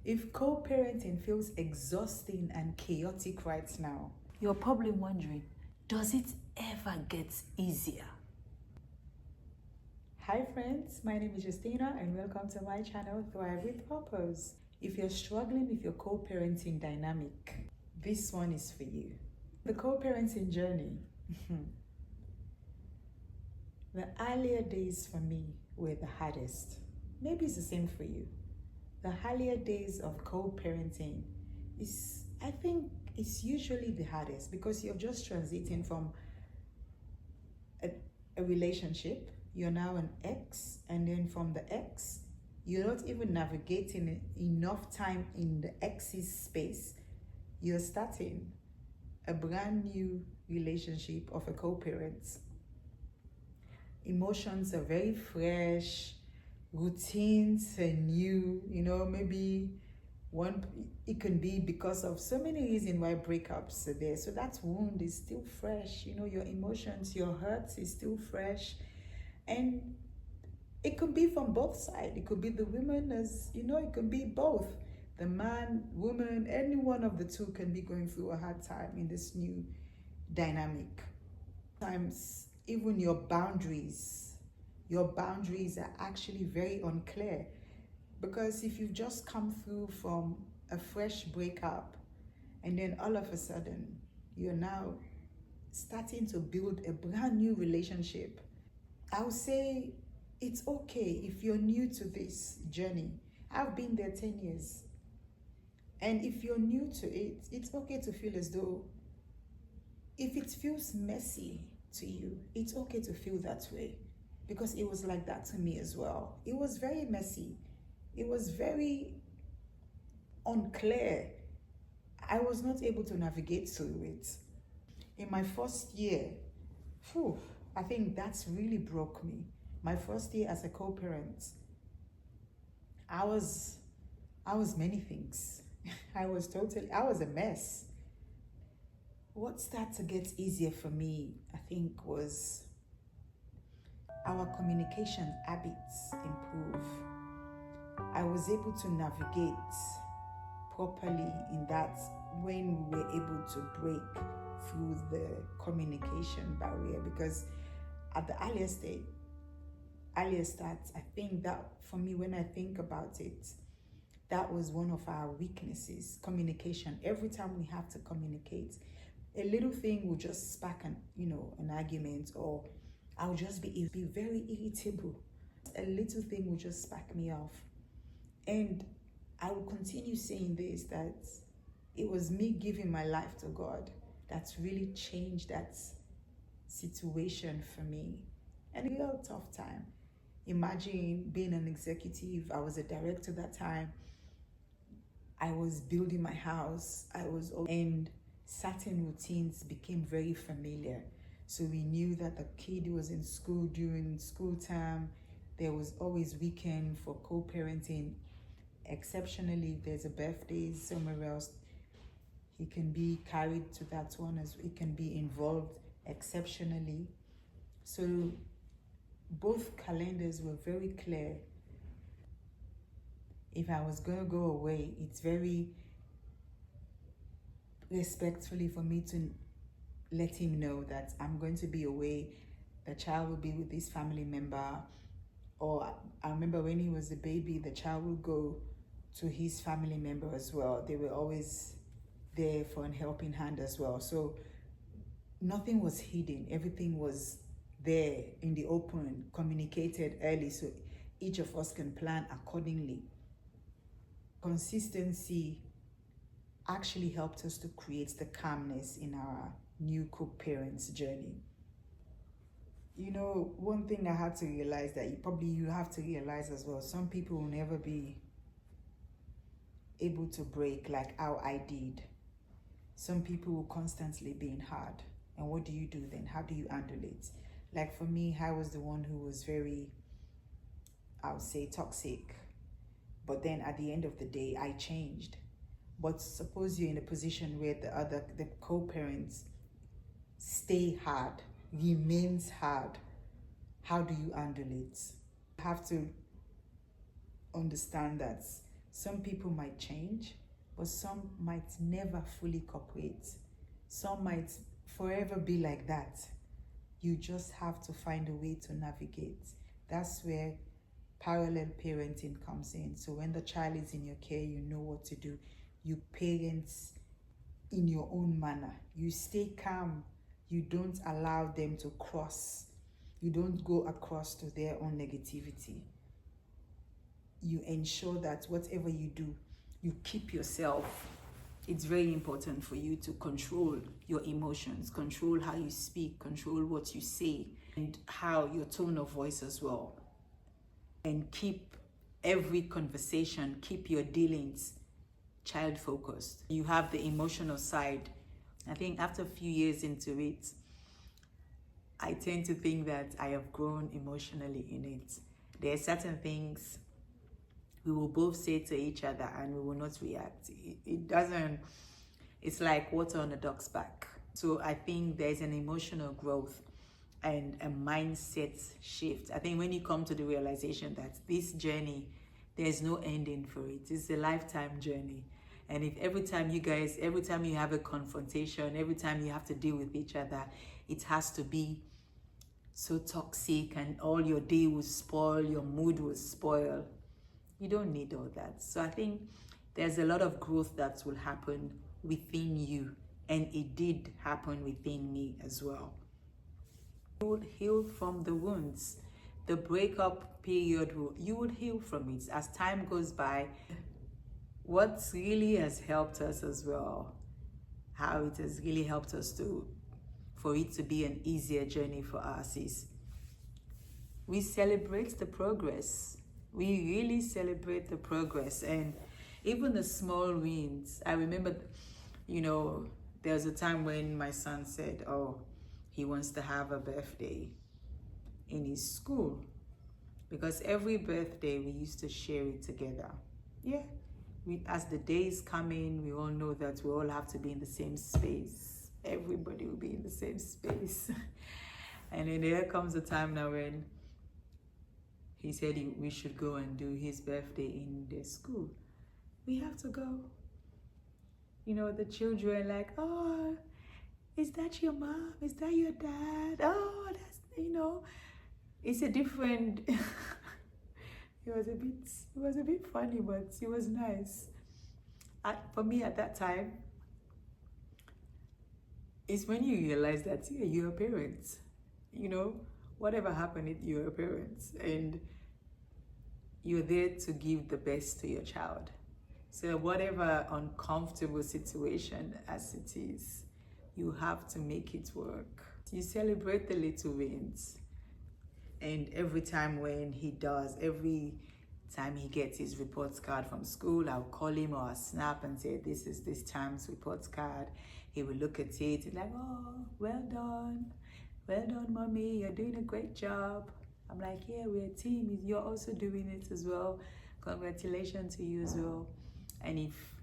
If co-parenting feels exhausting and chaotic right now, you're probably wondering, does it ever get easier? Hi friends, my name is Justina and welcome to my channel Thrive with Purpose. If you're struggling with your co-parenting dynamic, this one is for you. The co-parenting journey. The earlier days for me were the hardest. Maybe it's the same for you. The earlier days of co-parenting I think it's usually the hardest because you're just transiting from a relationship. You're now an ex, and then from the ex, you're not even navigating enough time in the ex's space. You're starting a brand new relationship of a co-parent. Emotions are very fresh, routines are new, maybe it can be because of so many reasons why breakups are there. So that wound is still fresh, your emotions, your hurt is still fresh. And it could be from both sides. It could be the women, it could be both. The man, woman, any one of the two can be going through a hard time in this new dynamic. Sometimes even your boundaries are actually very unclear. Because if you've just come through from a fresh breakup and then all of a sudden you're now starting to build a brand new relationship, I would say it's okay if you're new to this journey. I've been there 10 years. And if you're new to it, it's okay to feel as though if it feels messy to you, it's okay to feel that way. Because it was like that to me as well. It was very messy. It was very unclear. I was not able to navigate through it. In my first year, I think that's really broke me. My first year as a co-parent, I was many things. I was a mess. What started to get easier for me, I think, was our communication habits improve. I was able to navigate properly in that when we were able to break through the communication barrier, because at the earlier start, I think that for me, when I think about it, that was one of our weaknesses, communication. Every time we have to communicate, a little thing will just spark an argument, or I'll just be very irritable. A little thing will just spark me off. And I will continue saying this, that it was me giving my life to God that's really changed that situation for me. And a real tough time. Imagine being an executive. I was a director that time. I was building my house. And certain routines became very familiar. So we knew that the kid was in school during school time. There was always weekend for co-parenting. Exceptionally, if there's a birthday somewhere else, he can be carried to that one, as he can be involved exceptionally. So both calendars were very clear. If I was going to go away, it's very respectfully for me to let him know that I'm going to be away. The child will be with this family member. Or I remember when he was a baby, the child will go to his family member as well. They were always there for a helping hand as well. So nothing was hidden. Everything was there in the open, communicated early, so each of us can plan accordingly. Consistency actually helped us to create the calmness in our new co-parents journey. One thing I had to realize that you have to realize as well, some people will never be able to break like how I did. Some people will constantly be in hard. And what do you do then? How do you handle it? Like for me, I was the one who was very, I would say, toxic. But then at the end of the day, I changed. But suppose you're in a position where the co-parents stay hard, remains hard. How do you handle it? You have to understand that Some people might change, but some might never fully cooperate. Some might forever be like that. You just have to find a way to navigate. That's where parallel parenting comes in. So when the child is in your care, you know what to do. You parent in your own manner. You stay calm. You don't allow them to cross. You don't go across to their own negativity. You ensure that whatever you do, you keep yourself. It's very important for you to control your emotions, control how you speak, control what you say, and how your tone of voice as well. And keep every conversation, keep your dealings child focused. You have the emotional side. I think after a few years into it, I tend to think that I have grown emotionally in it. There are certain things we will both say to each other and we will not react. It's like water on a duck's back. So I think there's an emotional growth and a mindset shift. I think when you come to the realization that this journey, there's no ending for it. It's a lifetime journey. And if every time you have a confrontation, every time you have to deal with each other, it has to be so toxic and all your day will spoil, your mood will spoil. You don't need all that. So I think there's a lot of growth that will happen within you. And it did happen within me as well. You would heal from the wounds. The breakup period, you would heal from it. As time goes by, what really has helped us as well, how it has really helped us for it to be an easier journey for us is we celebrate the progress. We really celebrate the progress and even the small wins. I remember, there was a time when my son said, he wants to have a birthday in his school because every birthday we used to share it together. Yeah. As the days come in, we all know that we all have to be in the same space. Everybody will be in the same space. And then there comes a time now when he said we should go and do his birthday in the school. We have to go. The children like, is that your mom? Is that your dad? Oh, that's, it's a different... It was a bit funny, but it was nice. For me at that time, it's when you realize that you're a parent. Whatever happened, you're a parent. And you're there to give the best to your child. So whatever uncomfortable situation as it is, you have to make it work. You celebrate the little wins. And every time when every time he gets his report card from school, I'll call him or I'll snap and say, this is this time's report card. He will look at it and like, well done. Well done, mommy. You're doing a great job. I'm like, yeah, we're a team. You're also doing it as well. Congratulations to you as well. And if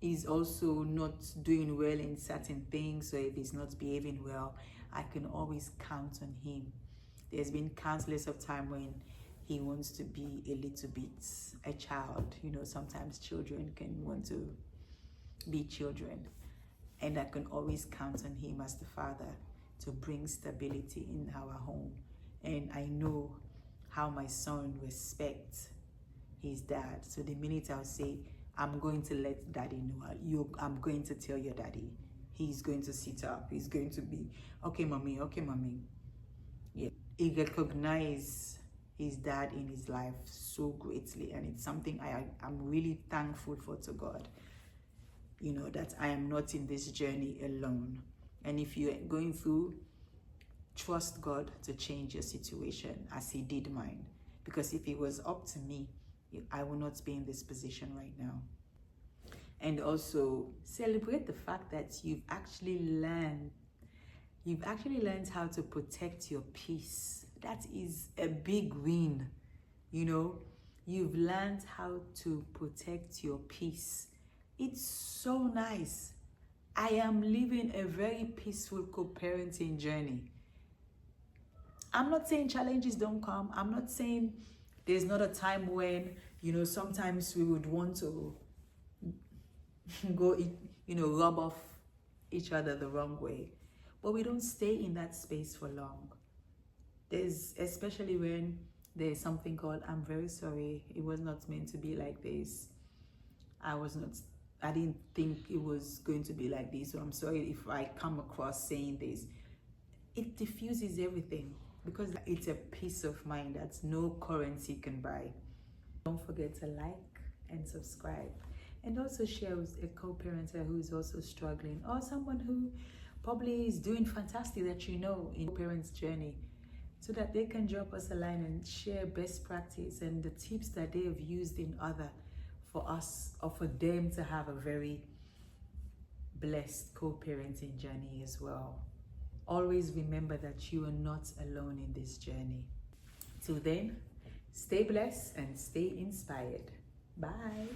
he's also not doing well in certain things, or if he's not behaving well, I can always count on him. There's been countless of time when he wants to be a little bit a child. Sometimes children can want to be children. And I can always count on him as the father to bring stability in our home. And I know how my son respects his dad. So the minute I'll say, I'm going to let daddy know, I'm going to tell your daddy, he's going to sit up. He's going to be, okay, mommy. Yeah. He recognizes his dad in his life so greatly, and it's something I'm really thankful for to God, that I am not in this journey alone. And if you're going through, trust God to change your situation as he did mine, because if it was up to me, I will not be in this position right now. And also celebrate the fact that you've actually learned how to protect your peace. That is a big win. You've learned how to protect your peace. It's so nice. I am living a very peaceful co-parenting journey. I'm not saying challenges don't come. I'm not saying There's not a time when, sometimes we would want to go, rub off each other the wrong way. But we don't stay in that space for long. Especially when there's something called, I'm very sorry, it was not meant to be like this. I didn't think it was going to be like this, so I'm sorry if I come across saying this. It diffuses everything because it's a peace of mind that no currency can buy. Don't forget to like and subscribe, and also share with a co-parenter who is also struggling, or someone who probably is doing fantastic that in parents' journey, so that they can drop us a line and share best practice and the tips that they have used in other for us, or for them to have a very blessed co-parenting journey as well. Always remember that you are not alone in this journey. Till then, stay blessed and stay inspired. Bye.